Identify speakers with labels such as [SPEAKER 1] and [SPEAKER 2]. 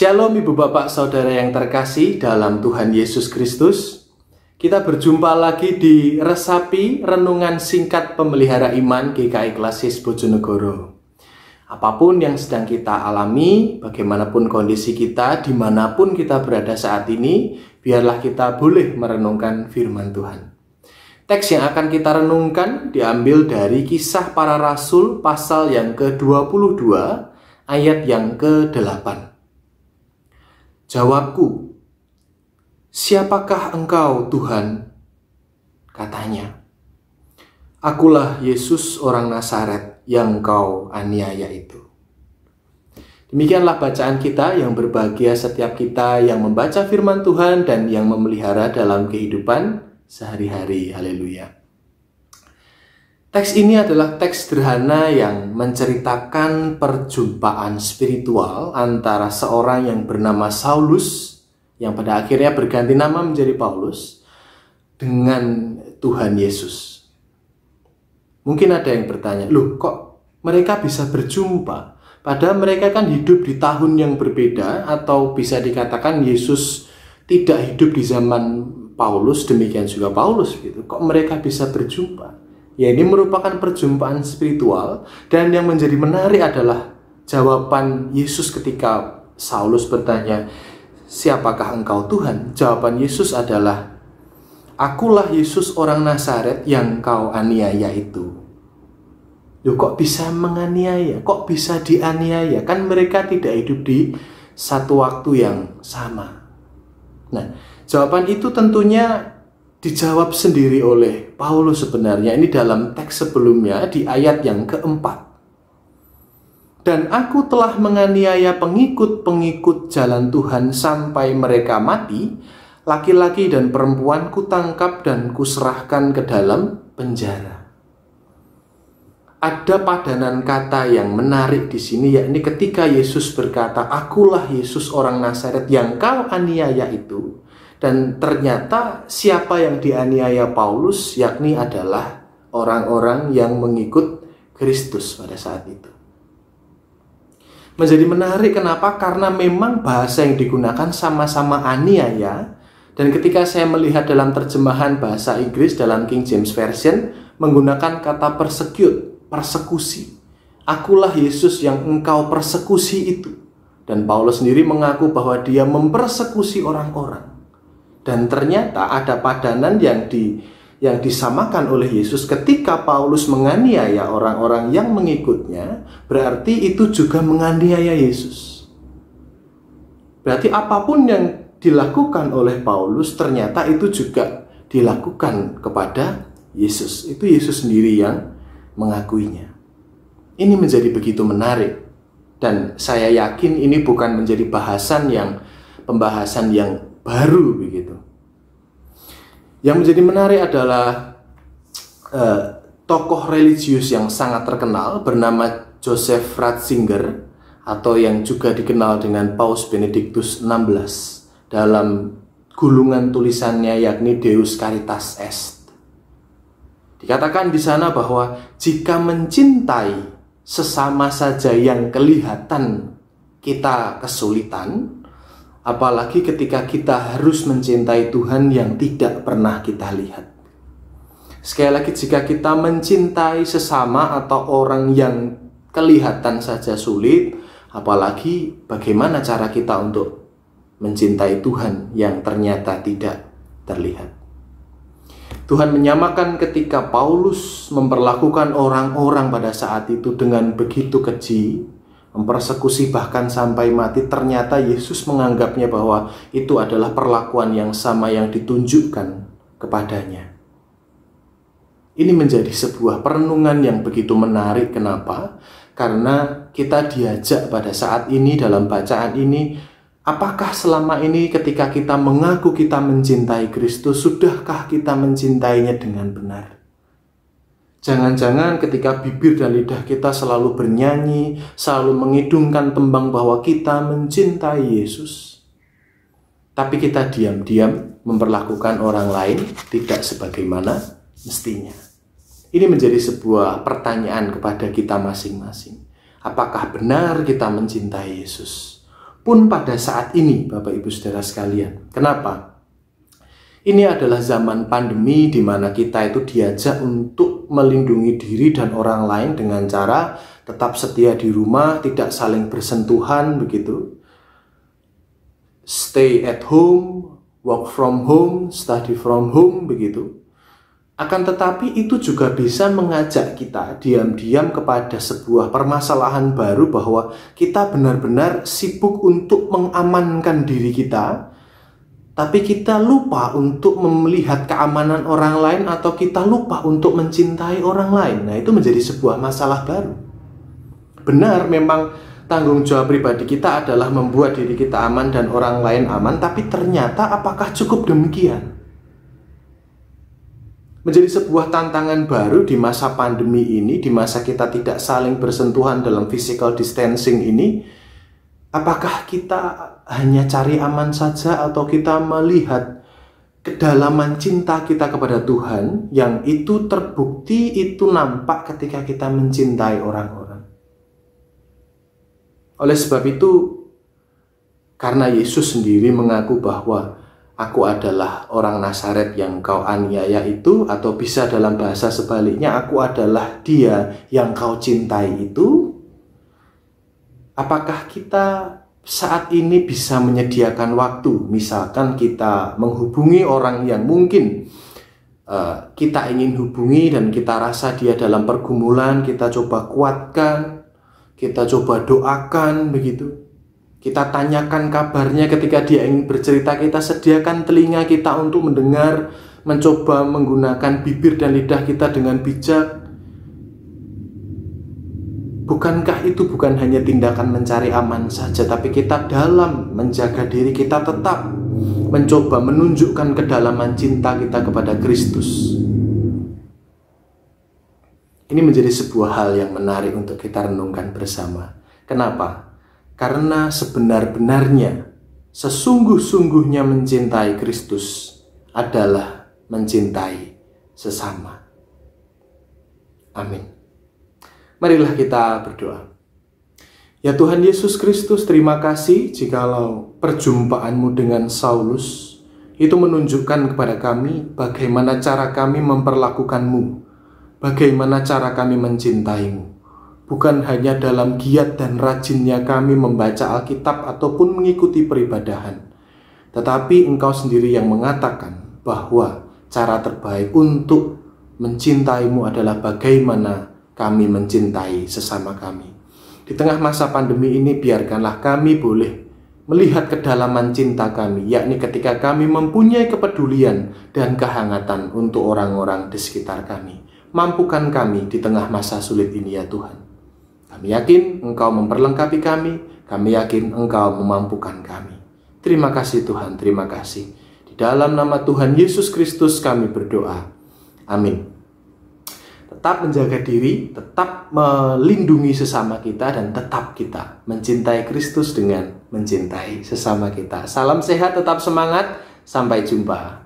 [SPEAKER 1] Shalom Ibu Bapak Saudara yang terkasih dalam Tuhan Yesus Kristus. Kita berjumpa lagi di Resapi Renungan Singkat Pemelihara Iman GKI Klasis Bojonegoro. Apapun yang sedang kita alami, bagaimanapun kondisi kita, dimanapun kita berada saat ini, biarlah kita boleh merenungkan firman Tuhan. Teks yang akan kita renungkan diambil dari Kisah Para Rasul pasal yang ke-22 ayat yang ke-8. Jawabku, siapakah engkau Tuhan? Katanya, akulah Yesus orang Nazaret yang kau aniaya itu. Demikianlah bacaan kita yang berbahagia setiap kita yang membaca firman Tuhan dan yang memelihara dalam kehidupan sehari-hari. Haleluya. Teks ini adalah teks sederhana yang menceritakan perjumpaan spiritual antara seorang yang bernama Saulus, yang pada akhirnya berganti nama menjadi Paulus, dengan Tuhan Yesus. Mungkin ada yang bertanya, loh kok mereka bisa berjumpa? Padahal mereka kan hidup di tahun yang berbeda, atau bisa dikatakan Yesus tidak hidup di zaman Paulus, demikian juga Paulus gitu. Kok mereka bisa berjumpa? Ya, ini merupakan perjumpaan spiritual, dan yang menjadi menarik adalah jawaban Yesus ketika Saulus bertanya, siapakah engkau Tuhan? Jawaban Yesus adalah, akulah Yesus orang Nazaret yang kau aniaya itu. Loh, kok bisa menganiaya? Kok bisa dianiaya? Kan mereka tidak hidup di satu waktu yang sama. Nah, jawaban itu tentunya dijawab sendiri oleh Paulus sebenarnya. Ini dalam teks sebelumnya di ayat yang keempat. Dan aku telah menganiaya pengikut-pengikut jalan Tuhan sampai mereka mati, laki-laki dan perempuan kutangkap dan kuserahkan ke dalam penjara. Ada padanan kata yang menarik di sini, yakni ketika Yesus berkata, akulah Yesus orang Nazaret yang kau aniaya itu. Dan ternyata siapa yang dianiaya Paulus, yakni adalah orang-orang yang mengikut Kristus pada saat itu. Menjadi menarik kenapa? Karena memang bahasa yang digunakan sama-sama aniaya. Dan ketika saya melihat dalam terjemahan bahasa Inggris dalam King James Version, menggunakan kata persecute, persekusi. Akulah Yesus yang engkau persekusi itu. Dan Paulus sendiri mengaku bahwa dia mempersekusi orang-orang. Dan ternyata ada padanan yang disamakan oleh Yesus ketika Paulus menganiaya orang-orang yang mengikutnya, berarti itu juga menganiaya Yesus. Berarti apapun yang dilakukan oleh Paulus ternyata itu juga dilakukan kepada Yesus. Itu Yesus sendiri yang mengakuinya. Ini menjadi begitu menarik. Dan saya yakin ini bukan menjadi pembahasan yang baru begitu. Yang menjadi menarik adalah tokoh religius yang sangat terkenal bernama Joseph Ratzinger, atau yang juga dikenal dengan Paus Benedictus XVI, dalam gulungan tulisannya yakni Deus Caritas Est. Dikatakan di sana bahwa jika mencintai sesama saja yang kelihatan kita kesulitan, apalagi ketika kita harus mencintai Tuhan yang tidak pernah kita lihat. Sekali lagi, jika kita mencintai sesama atau orang yang kelihatan saja sulit, apalagi bagaimana cara kita untuk mencintai Tuhan yang ternyata tidak terlihat. Tuhan menyamakan ketika Paulus memperlakukan orang-orang pada saat itu dengan begitu keji, mempersekusi bahkan sampai mati. Ternyata Yesus menganggapnya bahwa itu adalah perlakuan yang sama yang ditunjukkan kepadanya. Ini menjadi sebuah perenungan yang begitu menarik. Kenapa? Karena kita diajak pada saat ini dalam bacaan ini, apakah selama ini ketika kita mengaku kita mencintai Kristus, sudahkah kita mencintainya dengan benar? Jangan-jangan ketika bibir dan lidah kita selalu bernyanyi, selalu mengidungkan tembang bahwa kita mencintai Yesus, tapi kita diam-diam memperlakukan orang lain tidak sebagaimana mestinya. Ini menjadi sebuah pertanyaan kepada kita masing-masing. Apakah benar kita mencintai Yesus? pun pada saat ini, Bapak Ibu Saudara sekalian. Kenapa? Ini adalah zaman pandemi di mana kita itu diajak untuk melindungi diri dan orang lain dengan cara tetap setia di rumah, tidak saling bersentuhan begitu. Stay at home, work from home, study from home begitu. Akan tetapi itu juga bisa mengajak kita diam-diam kepada sebuah permasalahan baru bahwa kita benar-benar sibuk untuk mengamankan diri kita, tapi kita lupa untuk melihat keamanan orang lain atau kita lupa untuk mencintai orang lain. Nah, itu menjadi sebuah masalah baru. Benar, memang tanggung jawab pribadi kita adalah membuat diri kita aman dan orang lain aman, tapi ternyata apakah cukup demikian? Menjadi sebuah tantangan baru di masa pandemi ini, di masa kita tidak saling bersentuhan dalam physical distancing ini. Apakah kita hanya cari aman saja atau kita melihat kedalaman cinta kita kepada Tuhan yang itu terbukti, itu nampak ketika kita mencintai orang-orang. Oleh sebab itu, karena Yesus sendiri mengaku bahwa aku adalah orang Nazaret yang kau aniaya itu, atau bisa dalam bahasa sebaliknya, aku adalah dia yang kau cintai itu. Apakah kita saat ini bisa menyediakan waktu? Misalkan kita menghubungi orang yang mungkin kita ingin hubungi dan kita rasa dia dalam pergumulan, kita coba kuatkan, kita coba doakan begitu. Kita tanyakan kabarnya ketika dia ingin bercerita, kita sediakan telinga kita untuk mendengar, mencoba menggunakan bibir dan lidah kita dengan bijak. Bukankah itu bukan hanya tindakan mencari aman saja, tapi kita dalam menjaga diri kita tetap mencoba menunjukkan kedalaman cinta kita kepada Kristus. Ini menjadi sebuah hal yang menarik untuk kita renungkan bersama. Kenapa? Karena sebenar-benarnya, sesungguh-sungguhnya mencintai Kristus adalah mencintai sesama. Amin. Marilah kita berdoa. Ya Tuhan Yesus Kristus, terima kasih jikalau perjumpaanmu dengan Saulus itu menunjukkan kepada kami bagaimana cara kami memperlakukanmu, bagaimana cara kami mencintaimu. Bukan hanya dalam giat dan rajinnya kami membaca Alkitab ataupun mengikuti peribadahan, tetapi Engkau sendiri yang mengatakan bahwa cara terbaik untuk mencintaimu adalah bagaimana kami mencintai sesama kami. Di tengah masa pandemi ini, biarkanlah kami boleh melihat kedalaman cinta kami, yakni ketika kami mempunyai kepedulian dan kehangatan untuk orang-orang di sekitar kami. Mampukan kami di tengah masa sulit ini ya Tuhan. Kami yakin Engkau memperlengkapi kami yakin Engkau memampukan kami. Terima kasih Tuhan, terima kasih. Di dalam nama Tuhan Yesus Kristus kami berdoa. Amin. Tetap menjaga diri, tetap melindungi sesama kita, dan tetap kita mencintai Kristus dengan mencintai sesama kita. Salam sehat, tetap semangat, sampai jumpa.